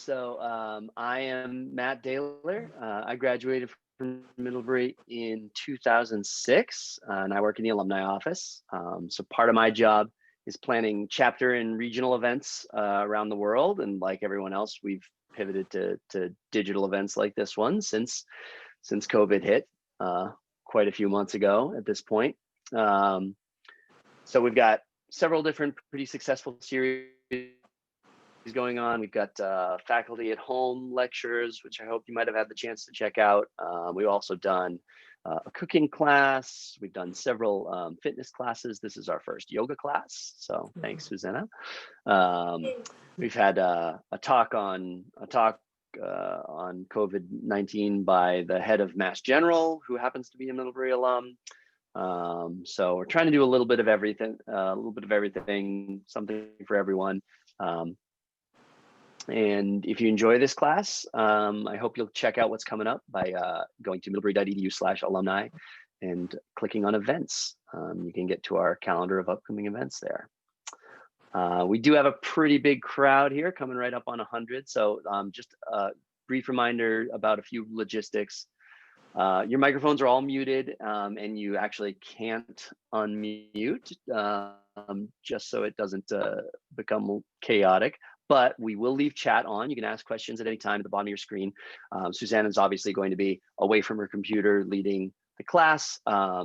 I am Matt Daler. I graduated from Middlebury in 2006, and I work in the alumni office. So part of my job is planning chapter and regional events around the world. And like everyone else, we've pivoted to digital events like this one since COVID hit quite a few months ago at this point. So we've got several different pretty successful series going on. We've got faculty at home lectures, which I hope you might have had the chance to check out. We've also done a cooking class. We've done several fitness classes. This is our first yoga class, so thanks, Susanna. We've had a talk on COVID-19 by the head of Mass General, who happens to be a Middlebury alum. So we're trying to do a little bit of everything, something for everyone. And if you enjoy this class, I hope you'll check out what's coming up by going to middlebury.edu/alumni and clicking on events. You can get to our calendar of upcoming events there. We do have a pretty big crowd here, coming right up on 100. So just a brief reminder about a few logistics. Your microphones are all muted, and you actually can't unmute, just so it doesn't become chaotic. But we will leave chat on. You can ask questions at any time at the bottom of your screen. Susanna is obviously going to be away from her computer leading the class,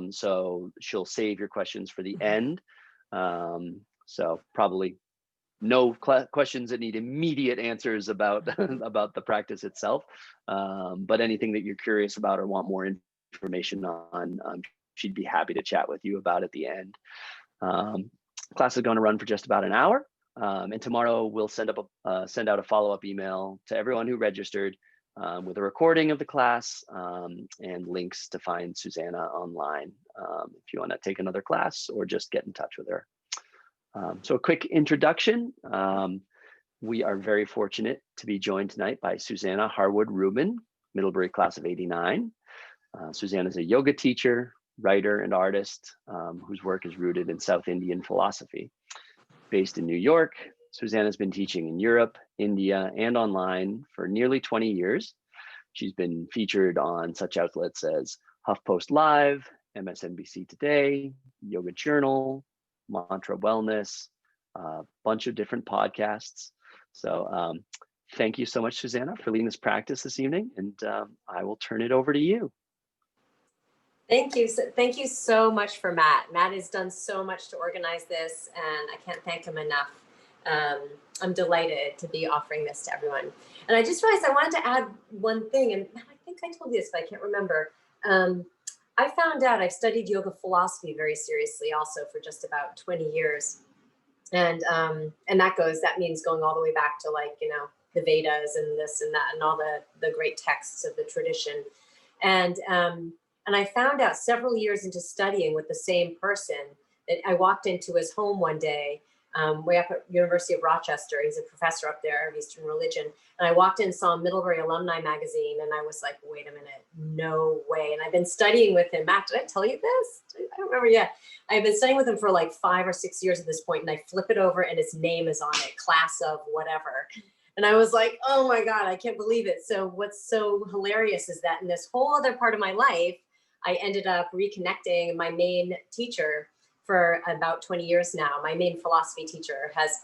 so she'll save your questions for the end. So probably no questions that need immediate answers about the practice itself, but anything that you're curious about or want more information on, she'd be happy to chat with you about at the end. Class is going to run for just about an hour. And tomorrow we'll send out a follow-up email to everyone who registered with a recording of the class and links to find Susanna online if you want to take another class or just get in touch with her. So a quick introduction. We are very fortunate to be joined tonight by Susanna Harwood Rubin, Middlebury class of '89. Susanna is a yoga teacher, writer, and artist whose work is rooted in South Indian philosophy. Based in New York, Susanna has been teaching in Europe, India, and online for nearly 20 years. She's been featured on such outlets as HuffPostLive, MSNBC Today, Yoga Journal, Mantra Wellness, a bunch of different podcasts. So thank you so much, Susanna, for leading this practice this evening, and I will turn it over to you. Thank you. Thank you so much for Matt. Matt has done so much to organize this, and I can't thank him enough. I'm delighted to be offering this to everyone. And I just realized I wanted to add one thing, and I think I told you this, but I can't remember. I found out I've studied yoga philosophy very seriously also for just about 20 years. And that means going all the way back to, like, you know, the Vedas and this and that and all the great texts of the tradition. And I found out several years into studying with the same person that I walked into his home one day, way up at University of Rochester. He's a professor up there of Eastern religion. And I walked in and saw Middlebury Alumni magazine, and I was like, wait a minute, no way. And I've been studying with him. Matt, did I tell you this? I don't remember yet. I've been studying with him for like 5 or 6 years at this point, and I flip it over and his name is on it, class of whatever. And I was like, oh my God, I can't believe it. So what's so hilarious is that in this whole other part of my life, I ended up reconnecting my main teacher for about 20 years now. My main philosophy teacher has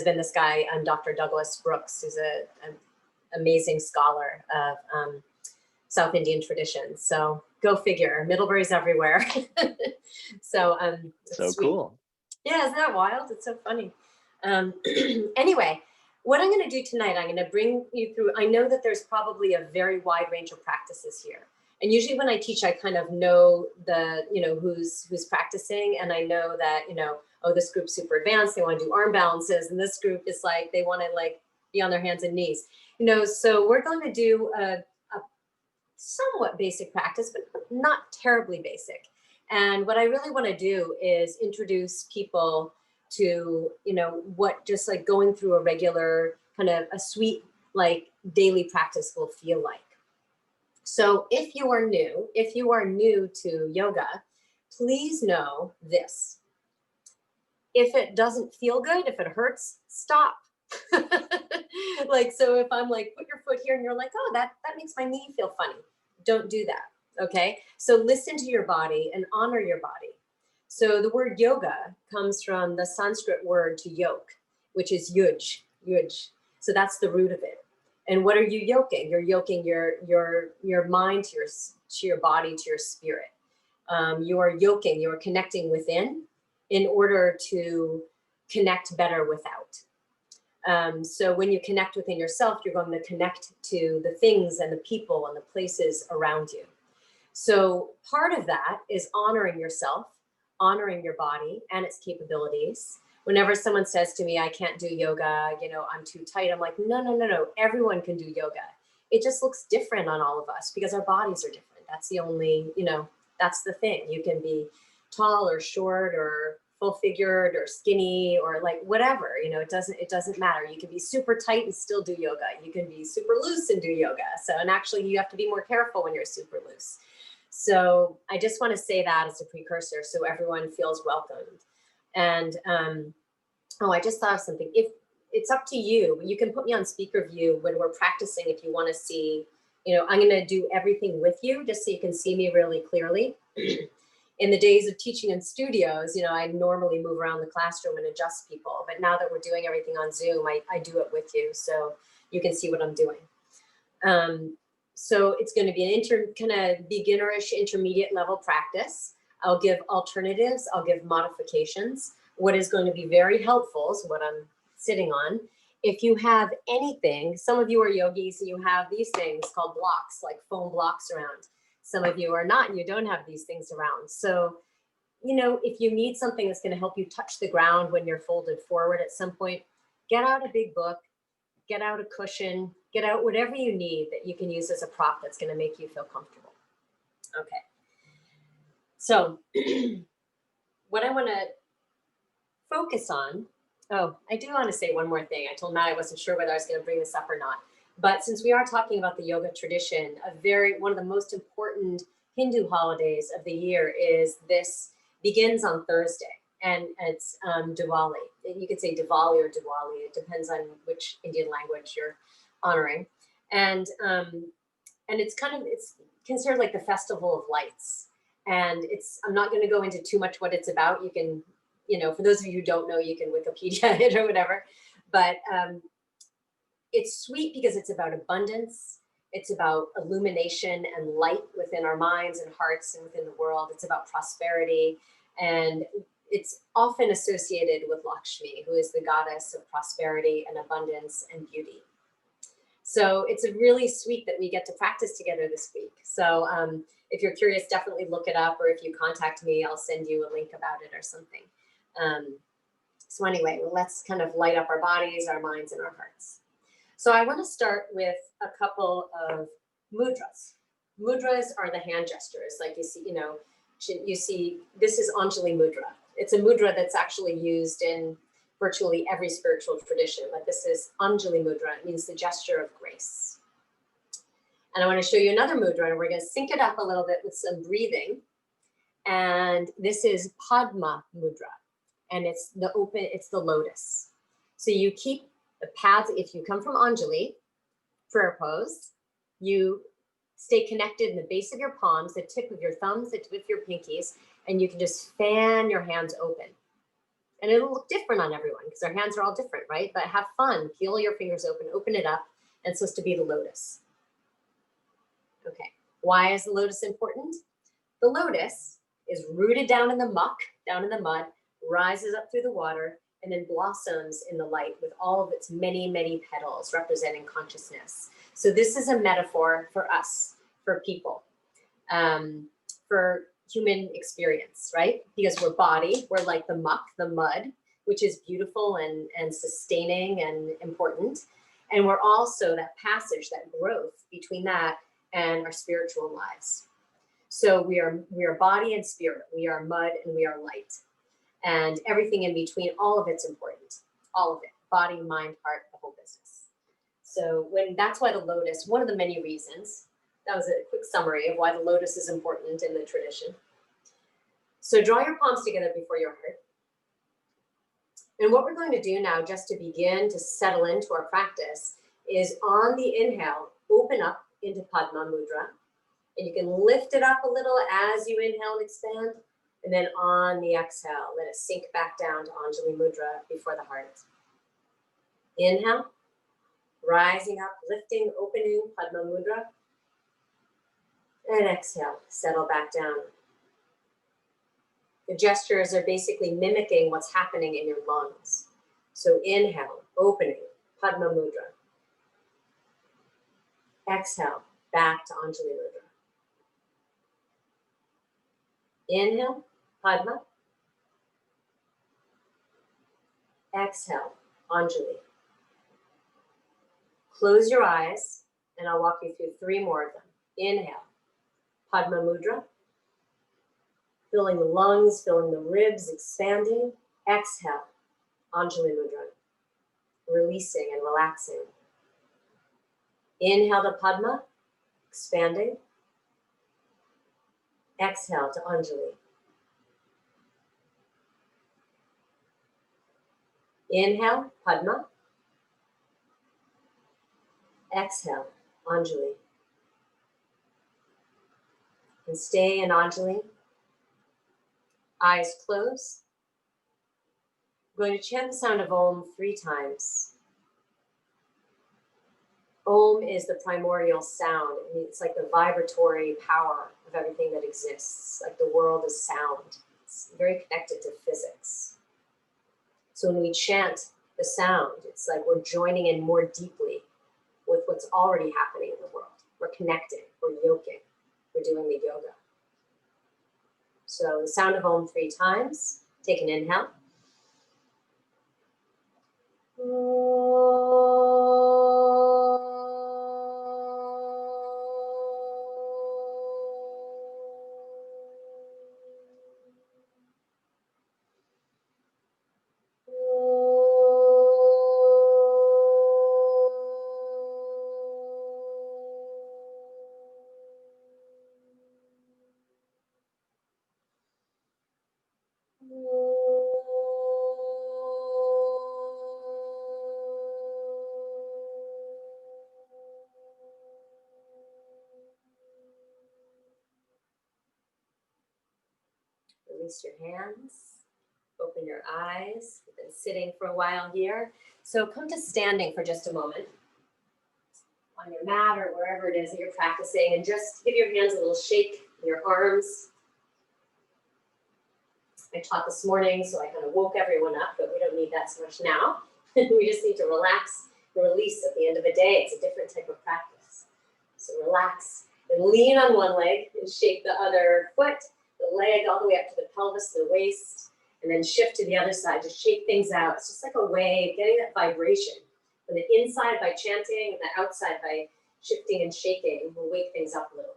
been this guy, Dr. Douglas Brooks, who's an amazing scholar of South Indian traditions. So go figure, Middlebury's everywhere. So so cool. Yeah, isn't that wild? It's so funny. Anyway, what I'm going to do tonight, I'm going to bring you through. I know that there's probably a very wide range of practices here. And usually when I teach, I kind of know who's practicing, and I know that, oh, this group's super advanced, they want to do arm balances, and this group is like, they want to like be on their hands and knees, so we're going to do a somewhat basic practice, but not terribly basic. And what I really want to do is introduce people to, what just like going through a regular kind of a sweet, like daily practice will feel like. So if you are new to yoga, please know this. If it doesn't feel good, if it hurts, stop. Like, so if I'm like, put your foot here and you're like, oh, that makes my knee feel funny. Don't do that, okay? So listen to your body and honor your body. So the word yoga comes from the Sanskrit word to yoke, which is yuj, yuj. So that's the root of it. And what are you yoking? You're yoking your mind to your body, to your spirit. You are yoking, you are connecting within in order to connect better without. So when you connect within yourself, you're going to connect to the things and the people and the places around you. So part of that is honoring yourself, honoring your body and its capabilities. Whenever someone says to me, I can't do yoga, you know, I'm too tight, I'm like, no, everyone can do yoga. It just looks different on all of us because our bodies are different. That's the only, you know, that's the thing. You can be tall or short or full figured or skinny or like whatever, you know, it doesn't matter. You can be super tight and still do yoga. You can be super loose and do yoga. So, and actually you have to be more careful when you're super loose. So I just want to say that as a precursor so everyone feels welcomed. And oh, I just thought of something. If it's up to you, you can put me on speaker view when we're practicing if you want to see, you know, I'm going to do everything with you just so you can see me really clearly. In the days of teaching in studios, you know, I normally move around the classroom and adjust people. But now that we're doing everything on Zoom, I do it with you so you can see what I'm doing. So it's going to be an kind of beginnerish intermediate level practice. I'll give alternatives. I'll give modifications. What is going to be very helpful is what I'm sitting on. If you have anything, some of you are yogis and you have these things called blocks, like foam blocks around. Some of you are not, and you don't have these things around. So, you know, if you need something that's going to help you touch the ground when you're folded forward at some point, get out a big book, get out a cushion, get out whatever you need that you can use as a prop that's going to make you feel comfortable. Okay. So what I want to focus on, oh, I do want to say one more thing. I told Matt I wasn't sure whether I was going to bring this up or not. But since we are talking about the yoga tradition, one of the most important Hindu holidays of the year is this, begins on Thursday, and it's Diwali. You could say Diwali or Diwali. It depends on which Indian language you're honoring. And it's considered like the festival of lights. And I'm not going to go into too much what it's about. You can, you know, for those of you who don't know, you can Wikipedia it or whatever. But it's sweet because it's about abundance. It's about illumination and light within our minds and hearts and within the world. It's about prosperity. And it's often associated with Lakshmi, who is the goddess of prosperity and abundance and beauty. So it's really sweet that we get to practice together this week. So if you're curious, definitely look it up, or if you contact me, I'll send you a link about it or something. So anyway, let's kind of light up our bodies, our minds, and our hearts. So I want to start with a couple of mudras. Mudras are the hand gestures, like you see, this is Anjali Mudra. It's a mudra that's actually used in virtually every spiritual tradition, but this is Anjali Mudra. It means the gesture of grace. And I want to show you another mudra, and we're going to sync it up a little bit with some breathing. And this is Padma Mudra, and it's the lotus. So you keep the pads, if you come from Anjali, prayer pose, you stay connected in the base of your palms, the tip of your thumbs, the tip of your pinkies, and you can just fan your hands open. And it'll look different on everyone because our hands are all different, right? But have fun, peel your fingers open it up, and it's supposed to be the lotus. Okay, why is the lotus important? The lotus is rooted down in the muck, down in the mud, rises up through the water, and then blossoms in the light with all of its many, many petals representing consciousness. So this is a metaphor for us, for people, for human experience, right? Because we're body, we're like the muck, the mud, which is beautiful and sustaining and important. And we're also that passage, that growth between that and our spiritual lives. So we are body and spirit, we are mud and we are light. And everything in between, all of it's important, all of it, body, mind, heart, the whole business. So that's why the lotus, one of the many reasons, that was a quick summary of why the lotus is important in the tradition. So draw your palms together before your heart. And what we're going to do now, just to begin to settle into our practice, is on the inhale, open up into Padma Mudra. And you can lift it up a little as you inhale and expand. And then on the exhale, let it sink back down to Anjali Mudra before the heart. Inhale, rising up, lifting, opening, Padma Mudra. And exhale, settle back down. The gestures are basically mimicking what's happening in your lungs. So inhale, opening, Padma Mudra. Exhale, back to Anjali Mudra. Inhale, Padma. Exhale, Anjali. Close your eyes, and I'll walk you through 3 more of them. Inhale, Padma Mudra. Filling the lungs, filling the ribs, expanding. Exhale, Anjali Mudra. Releasing and relaxing. Inhale to Padma, expanding. Exhale to Anjali. Inhale, Padma. Exhale, Anjali. And stay in Anjali. Eyes closed. I'm going to chant the sound of Om 3 times. Om is the primordial sound. It's like the vibratory power of everything that exists. Like the world is sound. It's very connected to physics. So when we chant the sound, it's like we're joining in more deeply with what's already happening in the world. We're connecting, we're yoking, we're doing the yoga. So the sound of Om 3 times. Take an inhale. Release your hands, open your eyes. You've been sitting for a while here. So come to standing for just a moment on your mat or wherever it is that you're practicing, and just give your hands a little shake in your arms. I taught this morning, so I kind of woke everyone up, but we don't need that so much now. We just need to relax and release at the end of the day. It's a different type of practice. So relax and lean on one leg and shake the other foot, the leg all the way up to the pelvis, the waist, and then shift to the other side. Just shake things out. It's just like a way of getting that vibration. From the inside by chanting, and the outside by shifting and shaking will wake things up a little.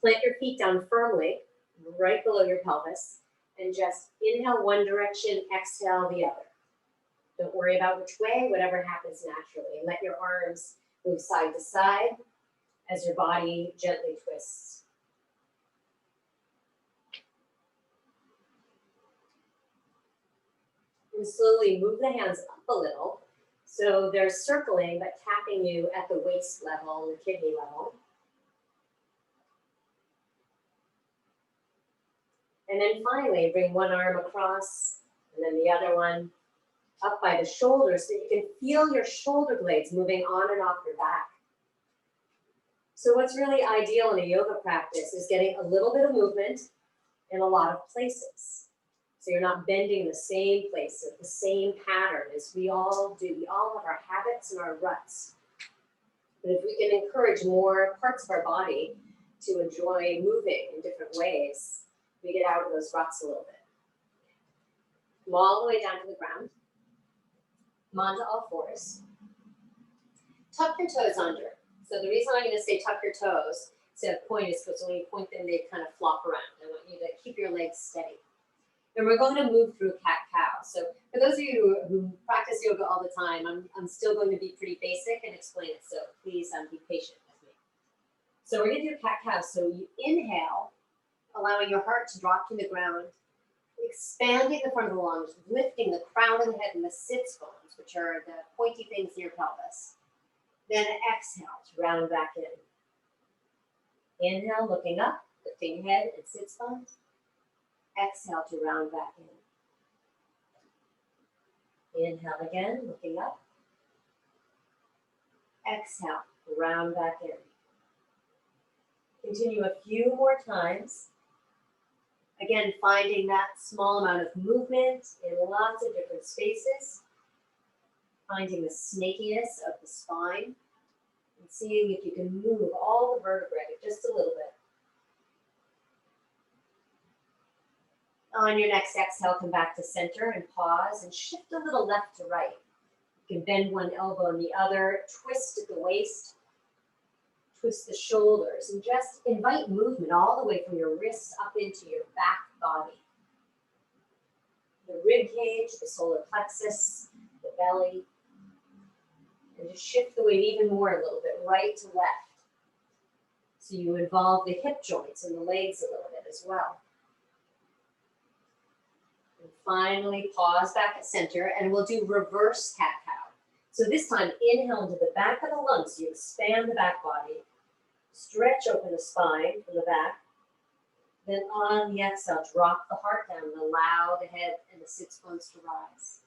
Plant your feet down firmly, right below your pelvis, and just inhale one direction, exhale the other. Don't worry about which way, whatever happens naturally. And let your arms move side to side as your body gently twists. And slowly move the hands up a little. So they're circling, but tapping you at the waist level, the kidney level. And then finally, bring one arm across, and then the other one up by the shoulders so you can feel your shoulder blades moving on and off your back. So what's really ideal in a yoga practice is getting a little bit of movement in a lot of places. So you're not bending the same place, the same pattern as we all do. We all have our habits and our ruts. But if we can encourage more parts of our body to enjoy moving in different ways, we get out of those ruts a little bit. Come all the way down to the ground. Come onto all fours. Tuck your toes under. So the reason I'm going to say tuck your toes instead of point is because when you point them, they kind of flop around. I want you to keep your legs steady. And we're going to move through cat-cow. So for those of you who practice yoga all the time, I'm still going to be pretty basic and explain it. So please be patient with me. So we're going to do cat-cow. So you inhale, allowing your heart to drop to the ground, expanding the front of the lungs, lifting the crown of the head and the sits bones, which are the pointy things in your pelvis. Then exhale to round back in. Inhale, looking up, lifting head and sits bones. Exhale to round back in. Inhale again, looking up. Exhale, round back in. Continue a few more times. Again, finding that small amount of movement in lots of different spaces. Finding the snakiness of the spine. And seeing if you can move all the vertebrae just a little bit. On your next exhale, come back to center and pause and shift a little left to right. You can bend one elbow and the other, twist at the waist, twist the shoulders, and just invite movement all the way from your wrists up into your back body. The rib cage, the solar plexus, the belly. And just shift the weight even more a little bit, right to left. So you involve the hip joints and the legs a little bit as well. And finally, pause back at center, and we'll do reverse cat-cow. So this time, inhale into the back of the lungs. So you expand the back body, stretch open the spine from the back. Then on the exhale, drop the heart down and allow the head and the sits bones to rise.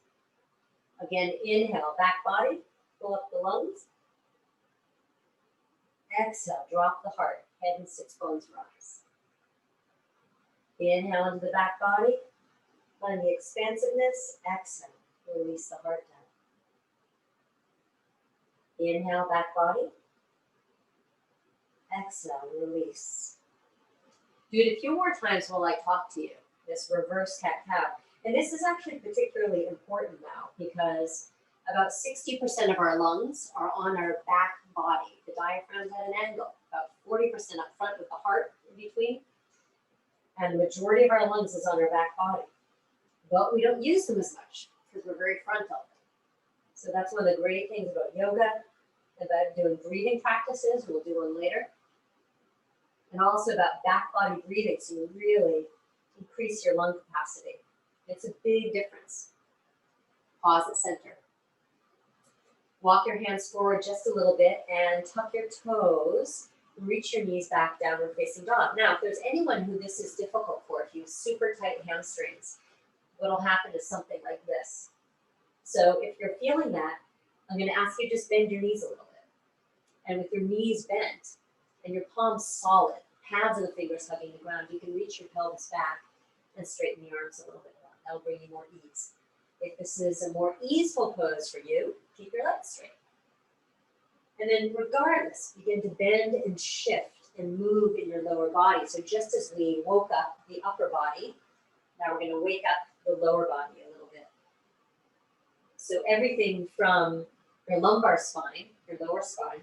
Again, inhale, back body, pull up the lungs. Exhale, drop the heart, head and sits bones rise. Inhale into the back body, find the expansiveness. Exhale, release the heart down. Inhale, back body. Exhale, release. Do it a few more times while I talk to you, this reverse cat-cow. And this is actually particularly important now because about 60% of our lungs are on our back body. The diaphragm's at an angle, about 40% up front with the heart in between. And the majority of our lungs is on our back body. But we don't use them as much because we're very frontal. So that's one of the great things about yoga, about doing breathing practices. We'll do one later. And also about back body breathing, so you really increase your lung capacity. It's a big difference. Pause at center. Walk your hands forward just a little bit and tuck your toes. Reach your knees back, downward facing dog. Now, if there's anyone who this is difficult for, if you have super tight hamstrings, what'll happen is something like this. So if you're feeling that, I'm going to ask you to just bend your knees a little bit. And with your knees bent and your palms solid, pads of the fingers hugging the ground, you can reach your pelvis back and straighten the arms a little bit more. That'll bring you more ease. If this is a more easeful pose for you, keep your legs straight. And then regardless, begin to bend and shift and move in your lower body. So just as we woke up the upper body, now we're going to wake up the lower body a little bit. So everything from your lumbar spine, your lower spine,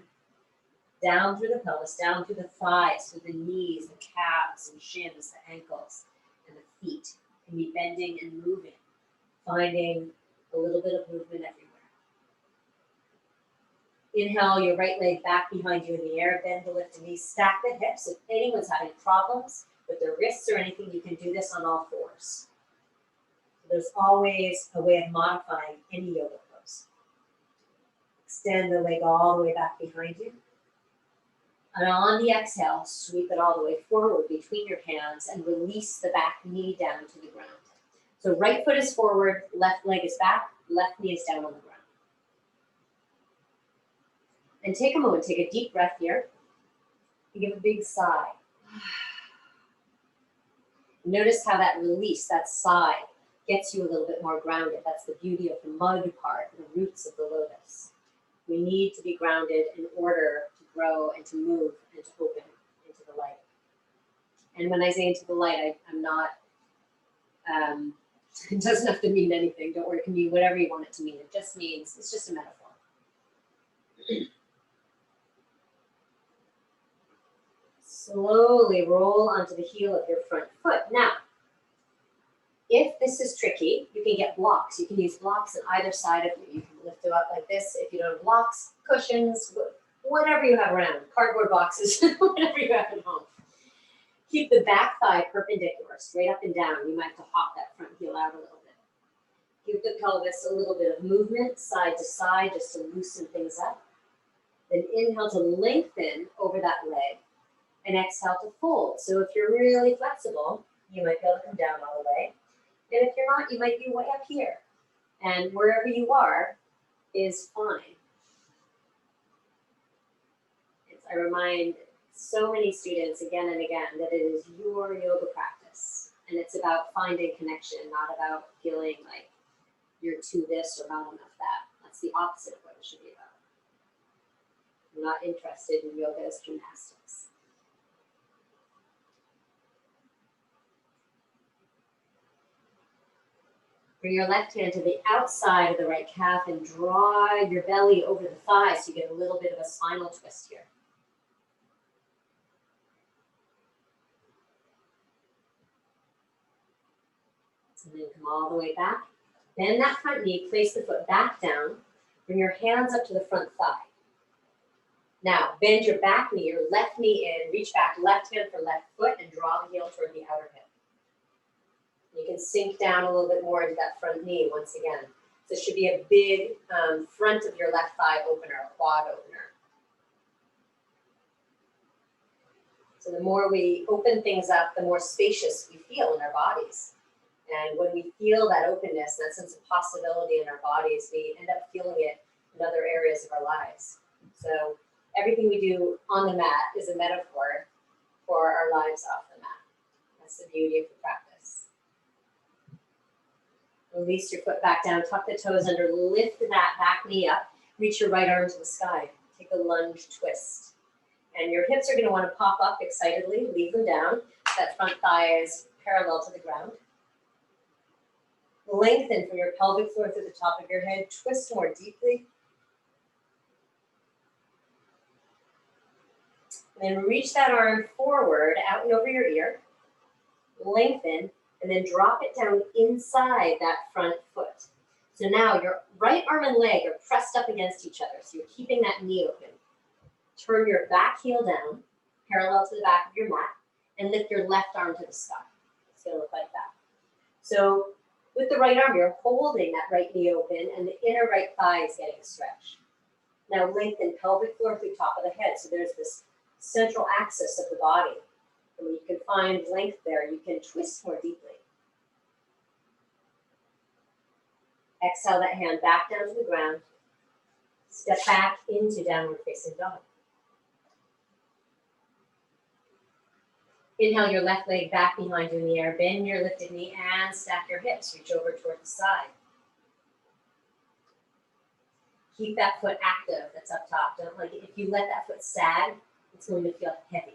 down through the pelvis, down through the thighs, through the knees, the calves and shins, the ankles, and the feet can be bending and moving, finding a little bit of movement everywhere. Inhale your right leg back behind you in the air, bend the left knee, stack the hips. If anyone's having problems with their wrists or anything, you can do this on all fours. There's always a way of modifying any yoga pose. Extend the leg all the way back behind you. And on the exhale, sweep it all the way forward between your hands and release the back knee down to the ground. So right foot is forward, left leg is back, left knee is down on the ground. And take a moment, take a deep breath here, and give a big sigh. Notice how that release, that sigh, gets you a little bit more grounded. That's the beauty of the mud part, the roots of the lotus. We need to be grounded in order to grow and to move and to open into the light. And when I say into the light, I'm not, it doesn't have to mean anything. Don't worry, it can mean whatever you want it to mean. It just means, it's just a metaphor. Slowly roll onto the heel of your front foot. Now, if this is tricky, you can get blocks. You can use blocks on either side of you. You can lift them up like this. If you don't have blocks, cushions, whatever you have around, cardboard boxes, whatever you have at home. Keep the back thigh perpendicular, straight up and down. You might have to hop that front heel out a little bit. Give the pelvis a little bit of movement, side to side, just to loosen things up. The inhale to lengthen over that leg and exhale to fold. So if you're really flexible, you might be able to come down all the way. And if you're not, you might be way up here. And wherever you are is fine. I remind so many students again and again that it is your yoga practice. And it's about finding connection, not about feeling like you're too this or not enough that. That's the opposite of what it should be about. I'm not interested in yoga as gymnastics. Bring your left hand to the outside of the right calf and draw your belly over the thigh so you get a little bit of a spinal twist here. And then come all the way back. Bend that front knee, place the foot back down. Bring your hands up to the front thigh. Now, bend your back knee, your left knee in, reach back, left hand for left foot, and draw the heel toward the outer hip. You can sink down a little bit more into that front knee once again. So it should be a big front of your left thigh opener, a quad opener. So the more we open things up, the more spacious we feel in our bodies. And when we feel that openness, that sense of possibility in our bodies, we end up feeling it in other areas of our lives. So everything we do on the mat is a metaphor for our lives off the mat. That's the beauty of the practice. Release your foot back down, tuck the toes under, lift that back knee up, reach your right arm to the sky. Take a lunge twist. And your hips are going to want to pop up excitedly, leave them down. That front thigh is parallel to the ground. Lengthen from your pelvic floor through the top of your head. Twist more deeply. And then reach that arm forward, out and over your ear. Lengthen, and then drop it down inside that front foot. So now your right arm and leg are pressed up against each other. So you're keeping that knee open. Turn your back heel down, parallel to the back of your mat, and lift your left arm to the sky. It's going to look like that. So with the right arm, you're holding that right knee open, and the inner right thigh is getting a stretch. Now lengthen pelvic floor through top of the head. So there's this central axis of the body. And when you can find length there, you can twist more deeply. Exhale that hand back down to the ground. Step back into downward facing dog. Inhale your left leg back behind you in the air. Bend your lifted knee and stack your hips. Reach over toward the side. Keep that foot active that's up top. Don't like it. If you let that foot sag, it's going to feel heavy.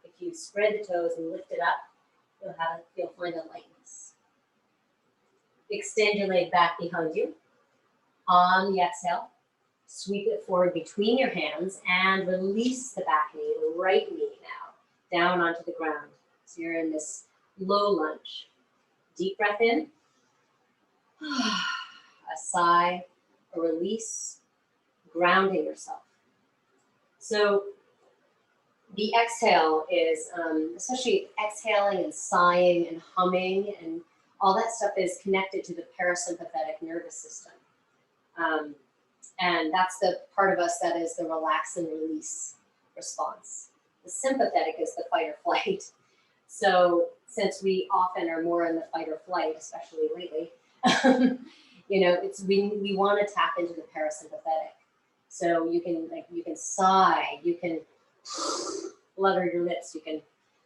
If you spread the toes and lift it up, you'll find a lightness. Extend your leg back behind you. On the exhale, sweep it forward between your hands and release the back knee, the right knee now, down onto the ground. So you're in this low lunge. Deep breath in, a sigh, a release, grounding yourself. So the exhale is, especially exhaling and sighing and humming and all that stuff is connected to the parasympathetic nervous system. And that's the part of us that is the relax and release response. The sympathetic is the fight or flight. So since we often are more in the fight or flight, especially lately, we want to tap into the parasympathetic. So you can sigh, you can flutter your lips,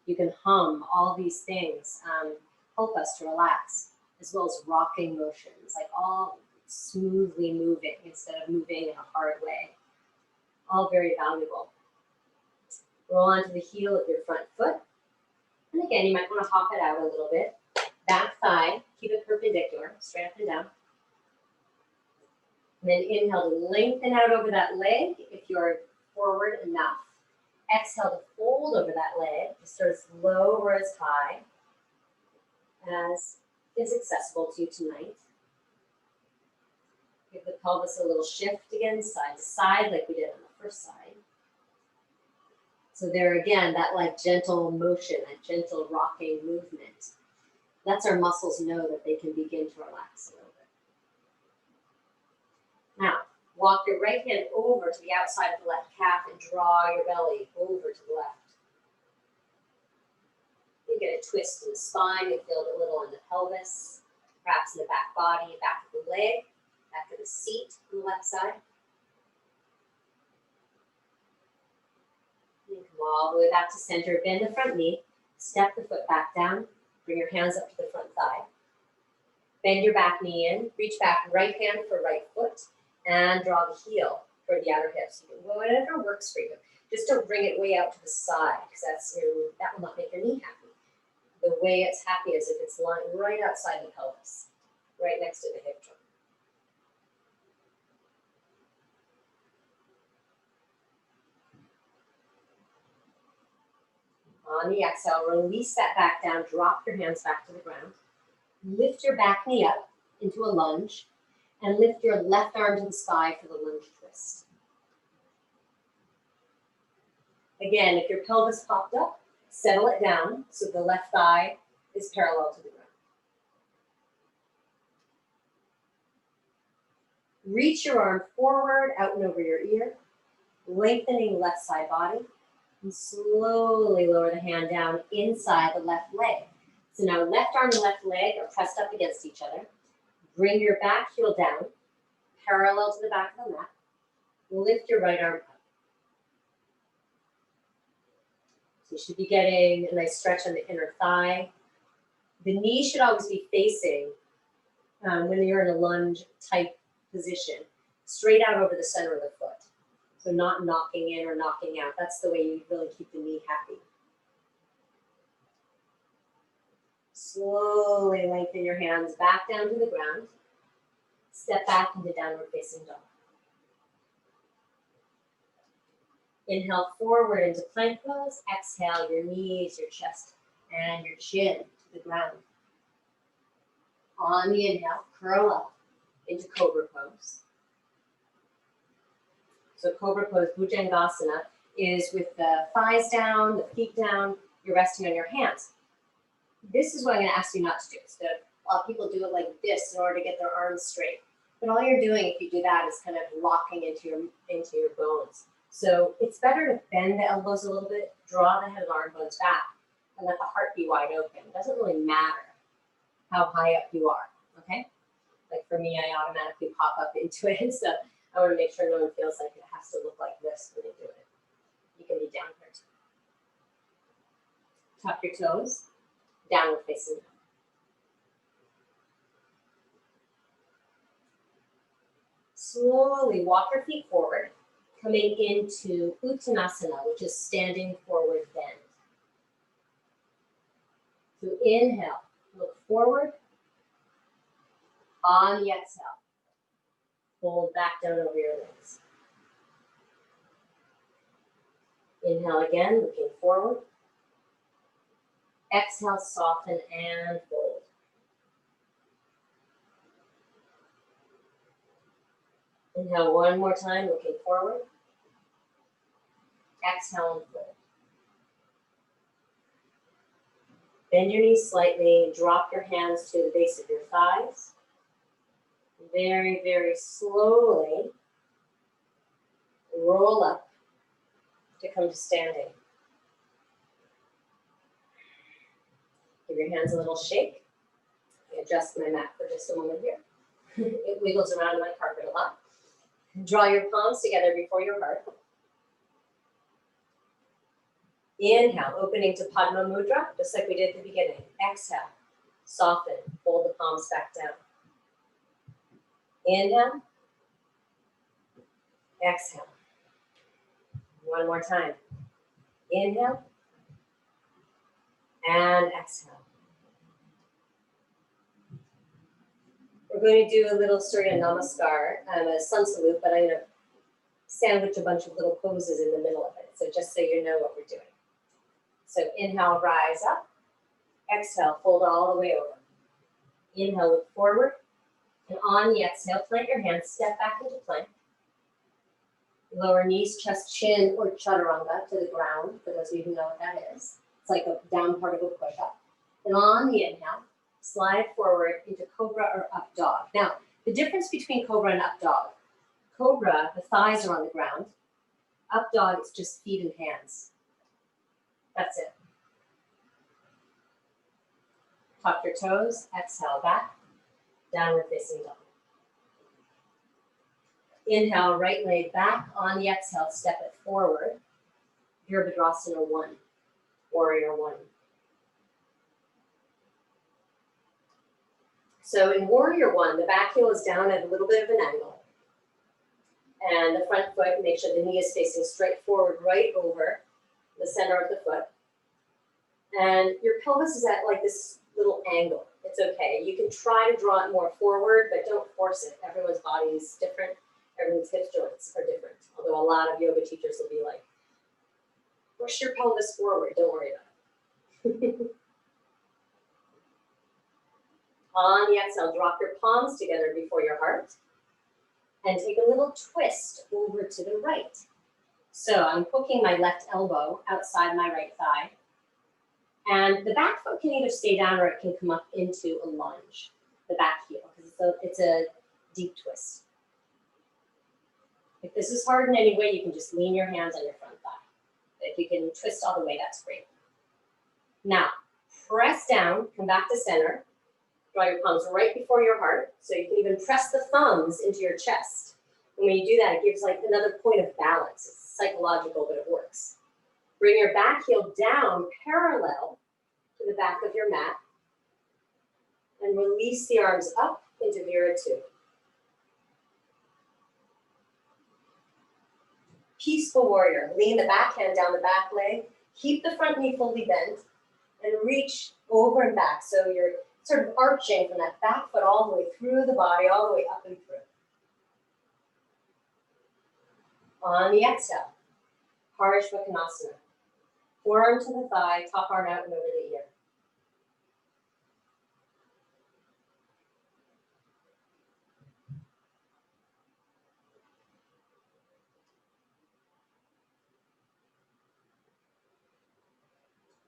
you can hum. All these things help us to relax, as well as rocking motions, like all smoothly moving instead of moving in a hard way. All very valuable. Roll onto the heel of your front foot. And again, you might want to hop it out a little bit. Back thigh, keep it perpendicular, straight up and down. And then inhale to lengthen out over that leg if you're forward enough. Exhale to fold over that leg, just as low or as high as is accessible to you tonight. Give the pelvis a little shift again, side to side, like we did on the first side. So there again, that like gentle motion, that gentle rocking movement, lets our muscles know that they can begin to relax a little bit. Now, Walk your right hand over to the outside of the left calf and draw your belly over to the left. You get a twist in the spine, you feel it a little in the pelvis, perhaps in the back body, back of the leg, back of the seat on the left side. And come all the way back to center, bend the front knee, step the foot back down, bring your hands up to the front thigh. Bend your back knee in, reach back right hand for right foot, and draw the heel for the outer hips. Whatever works for you. Just don't bring it way out to the side, because that will not make your knee happy. The way it's happy is if it's lying right outside the pelvis, right next to the hip joint. On the exhale, release that back down, drop your hands back to the ground. Lift your back knee up into a lunge, and lift your left arm to the sky for the lunge twist. Again, if your pelvis popped up, settle it down so the left thigh is parallel to the ground. Reach your arm forward, out and over your ear, lengthening left side body, and slowly lower the hand down inside the left leg. So now left arm and left leg are pressed up against each other. Bring your back heel down, parallel to the back of the mat. Lift your right arm up. So you should be getting a nice stretch on the inner thigh. The knee should always be facing, when you're in a lunge type position, straight out over the center of the foot. So not knocking in or knocking out. That's the way you really keep the knee happy. Slowly lengthen your hands back down to the ground. Step back into downward facing dog. Inhale forward into plank pose. Exhale your knees, your chest, and your chin to the ground. On the inhale, curl up into cobra pose. So cobra pose, Bhujangasana, is with the thighs down, the feet down, you're resting on your hands. This is what I'm going to ask you not to do. So a lot of people do it like this in order to get their arms straight. But all you're doing if you do that is kind of locking into your bones. So it's better to bend the elbows a little bit, draw the head and arm bones back, and let the heart be wide open. It doesn't really matter how high up you are, okay? Like for me, I automatically pop up into it, so I want to make sure no one feels like it has to look like this when you do it. You can be down here too. Tuck your toes, downward facing dog. Slowly walk your feet forward, coming into Uttanasana, which is standing forward bend. So inhale, look forward. On the exhale, fold back down over your legs. Inhale again, looking forward. Exhale, soften and fold. Inhale one more time, looking forward. Exhale and fold. Bend your knees slightly, drop your hands to the base of your thighs. Very, very slowly roll up to come to standing. Give your hands a little shake. I adjust my mat for just a moment here. It wiggles around in my carpet a lot. Draw your palms together before your heart. Inhale, opening to Padma Mudra, just like we did at the beginning. Exhale, soften, fold the palms back down. Inhale, exhale. One more time. Inhale, and exhale. We're going to do a little Surya Namaskar, a sun salute, but I'm going to sandwich a bunch of little poses in the middle of it. So just so you know what we're doing. So inhale, rise up. Exhale, fold all the way over. Inhale, look forward. And on the exhale, plant your hands, step back into plank. Lower knees, chest, chin, or chaturanga to the ground, for those of you who know what that is. It's like a down part of a push-up. And on the inhale, slide forward into cobra or up dog. Now, the difference between cobra and up dog. Cobra, the thighs are on the ground. Up dog, it's just feet and hands. That's it. Tuck your toes, exhale back, downward facing dog. Inhale, right leg back. On the exhale, step it forward. Virabhadrasana 1, warrior 1. So in warrior 1, the back heel is down at a little bit of an angle. And the front foot, make sure the knee is facing straight forward, right over the center of the foot. And your pelvis is at like this little angle. It's okay. You can try to draw it more forward, but don't force it. Everyone's body is different. Everyone's hip joints are different. Although a lot of yoga teachers will be like, push your pelvis forward. Don't worry about it. On the exhale, drop your palms together before your heart and take a little twist over to the right. So I'm hooking my left elbow outside my right thigh. And the back foot can either stay down or it can come up into a lunge, the back heel, because it's a deep twist. If this is hard in any way, you can just lean your hands on your front thigh. If you can twist all the way, that's great. Now, press down, come back to center. Draw your palms right before your heart. So you can even press the thumbs into your chest. And when you do that, it gives like another point of balance. It's psychological, but it works. Bring your back heel down parallel to the back of your mat. And release the arms up into Vira 2. Peaceful warrior. Lean the back hand down the back leg. Keep the front knee fully bent. And reach over and back. So you're sort of arching from that back foot all the way through the body, all the way up and through. On the exhale, Parishvakonasana. Forearm to the thigh, top arm out and over the ear.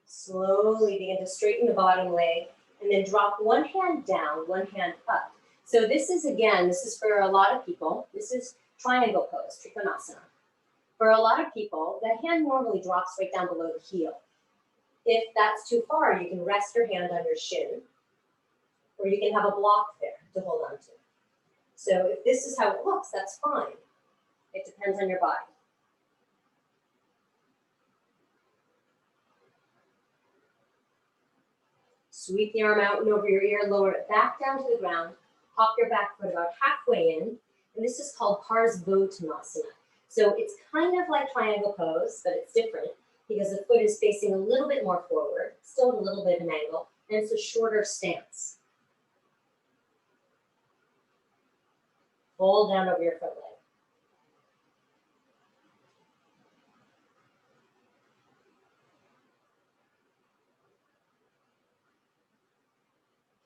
Slowly begin to straighten the bottom leg and then drop one hand down, one hand up. So this is, again, this is for a lot of people. This is triangle pose, Trikonasana. For a lot of people, the hand normally drops right down below the heel. If that's too far, you can rest your hand on your shin, or you can have a block there to hold on to. So if this is how it looks, that's fine. It depends on your body. Sweep the arm out and over your ear, lower it back down to the ground, hop your back foot about halfway in, and this is called Parsvottanasana. So it's kind of like triangle pose, but it's different because the foot is facing a little bit more forward, still a little bit of an angle, and it's a shorter stance. Fold down over your foot leg.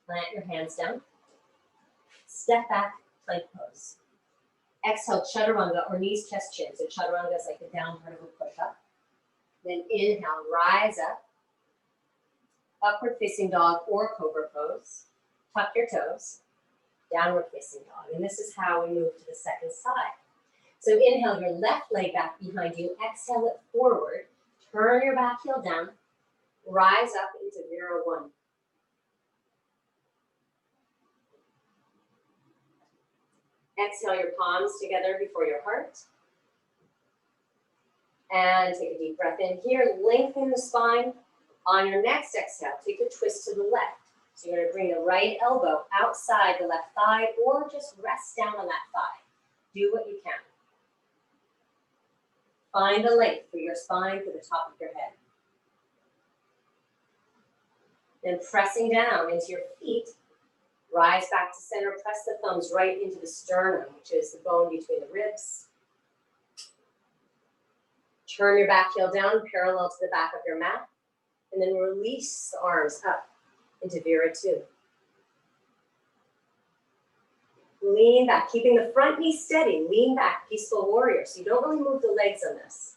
Plant your hands down. Step back, plank pose. Exhale, chaturanga or knees, chest, chin. So chaturanga is like the down part of a push-up. Then inhale, rise up. Upward facing dog or cobra pose. Tuck your toes. Downward facing dog. And this is how we move to the second side. So inhale your left leg back behind you. Exhale it forward. Turn your back heel down. Rise up into Vira 1. Exhale your palms together before your heart. And take a deep breath in here. Lengthen the spine. On your next exhale, take a twist to the left. So you're going to bring the right elbow outside the left thigh or just rest down on that thigh. Do what you can. Find the length through your spine to the top of your head. Then pressing down into your feet, rise back to center, press the thumbs right into the sternum, which is the bone between the ribs. Turn your back heel down parallel to the back of your mat, and then release the arms up into Vira 2. Lean back, keeping the front knee steady. Lean back, peaceful warrior. So you don't really move the legs on this.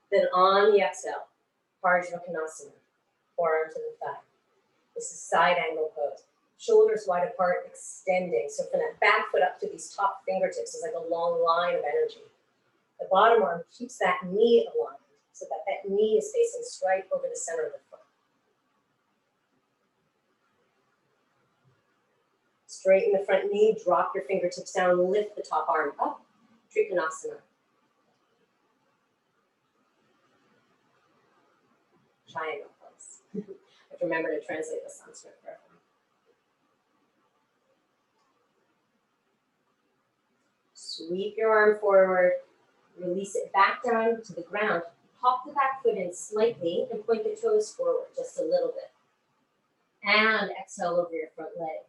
Then on the exhale, Parsvottanasana, forearm to the thigh. This is side angle pose. Shoulders wide apart, extending. So from that back foot up to these top fingertips is like a long line of energy. The bottom arm keeps that knee aligned so that that knee is facing straight over the center of the foot. Straighten the front knee, drop your fingertips down, lift the top arm up, Trikonasana. Triangle pose. I have to remember to translate the Sanskrit correctly. Sweep your arm forward, release it back down to the ground. Pop the back foot in slightly and point the toes forward just a little bit. And exhale over your front leg.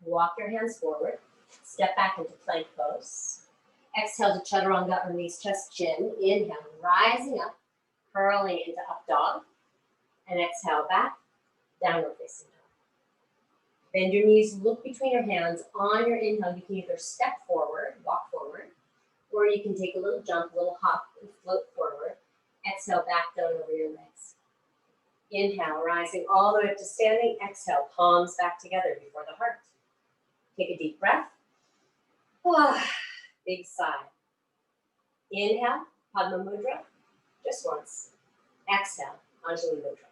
Walk your hands forward. Step back into plank pose. Exhale to chaturanga or knees, chest, chin. Inhale, rising up, curling into up dog. And exhale back, downward facing dog. Bend your knees, look between your hands. On your inhale, you can either step forward, walk forward, or you can take a little jump, a little hop, and float forward. Exhale back down over your legs. Inhale, rising all the way up to standing. Exhale, palms back together before the heart. Take a deep breath. Big sigh. Inhale, Padma Mudra, just once. Exhale, Anjali Mudra.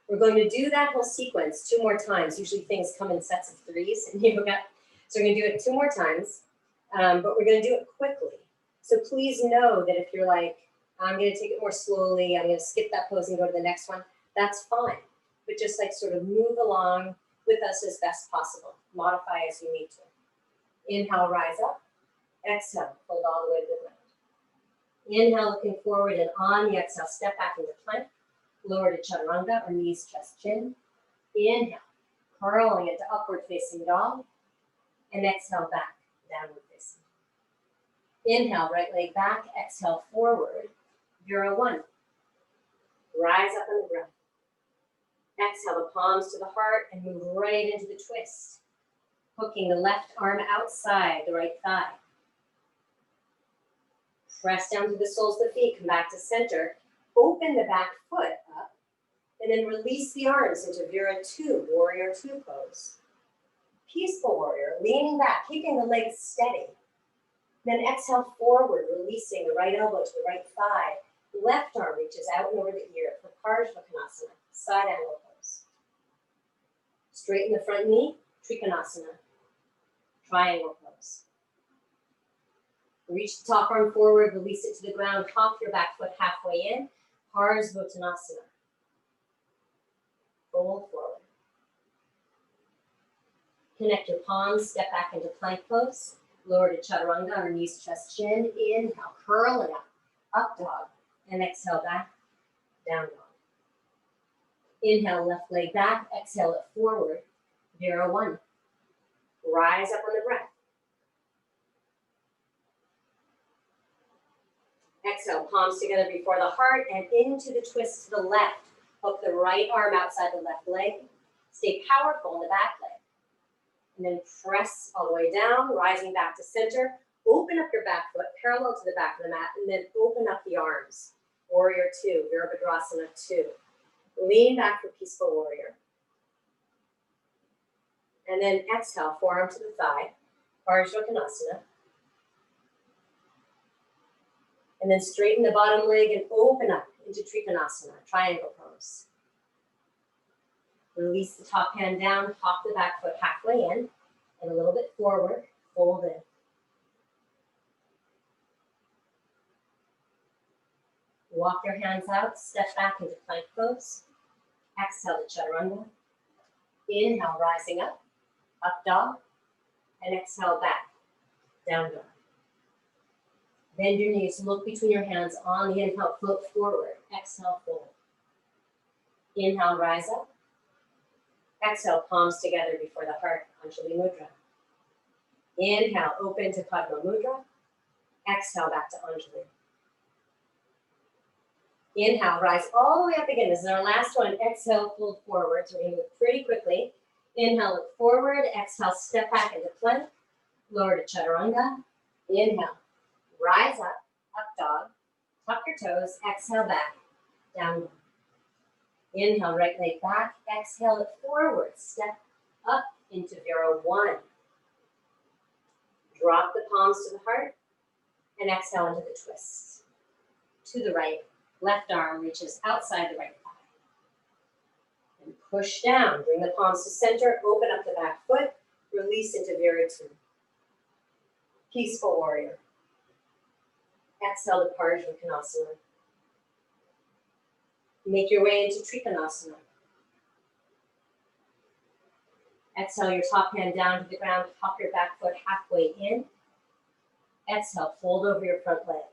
We're going to do that whole sequence 2 more times. Usually things come in sets of 3s in yoga. So we're going to do it 2 more times, but we're going to do it quickly. So please know that if you're like, I'm going to take it more slowly, I'm going to skip that pose and go to the next one, that's fine. But just like sort of move along with us as best possible. Modify as you need to. Inhale, rise up. Exhale, fold all the way to the ground. Inhale, looking forward, and on the exhale, step back into plank. Lower to chaturanga or knees, chest, chin. Inhale, curling into upward facing dog. And exhale back, downward facing. Inhale, right leg back. Exhale, forward. Vira 1. Rise up on the ground. Exhale the palms to the heart and move right into the twist. Hooking the left arm outside the right thigh. Press down to the soles of the feet, come back to center. Open the back foot up, and then release the arms into Vira 2, Warrior 2 pose. Peaceful Warrior, leaning back, keeping the legs steady. Then exhale forward, releasing the right elbow to the right thigh. Left arm reaches out and over the ear for Parshvakonasana, side angle pose. Straighten the front knee, Trikonasana, triangle pose. Reach the top arm forward, release it to the ground, hop your back foot halfway in, Parsvottanasana. Fold forward. Connect your palms, step back into plank pose, lower to chaturanga or knees, chest, chin. Inhale, curl it up dog, and exhale back, down dog. Inhale, left leg back, exhale it forward, Vira 1. Rise up on the breath. Exhale, palms together before the heart and into the twist to the left. Hook the right arm outside the left leg. Stay powerful in the back leg. And then press all the way down, rising back to center. Open up your back foot parallel to the back of the mat, and then open up the arms. Warrior 2, Virabhadrasana 2. Lean back for Peaceful Warrior. And then exhale, forearm to the thigh, Parsvakonasana. And then straighten the bottom leg and open up into Trikonasana, triangle pose. Release the top hand down, hop the back foot halfway in, and a little bit forward, fold in. Walk your hands out, step back into plank pose. Exhale to chaturanga. Inhale, rising up dog, and exhale back, down dog. Bend your knees, look between your hands. On the inhale, float forward. Exhale, fold. Inhale, rise up. Exhale, palms together before the heart, Anjali Mudra. Inhale, open to Padma Mudra. Exhale, back to Anjali. Inhale, rise all the way up again. This is our last one. Exhale, fold forward. So we're going to move pretty quickly. Inhale, look forward. Exhale, step back into plank. Lower to chaturanga. Inhale, rise up dog, tuck your toes, exhale back, down dog. Inhale, right leg back, exhale it forward, step up into Vira 1. Drop the palms to the heart and exhale into the twist. To the right, left arm reaches outside the right thigh. And push down, bring the palms to center, open up the back foot, release into Vira 2. Peaceful warrior. Exhale to Parsvakonasana. Make your way into Trikonasana. Exhale your top hand down to the ground, hop your back foot halfway in. Exhale, fold over your front leg.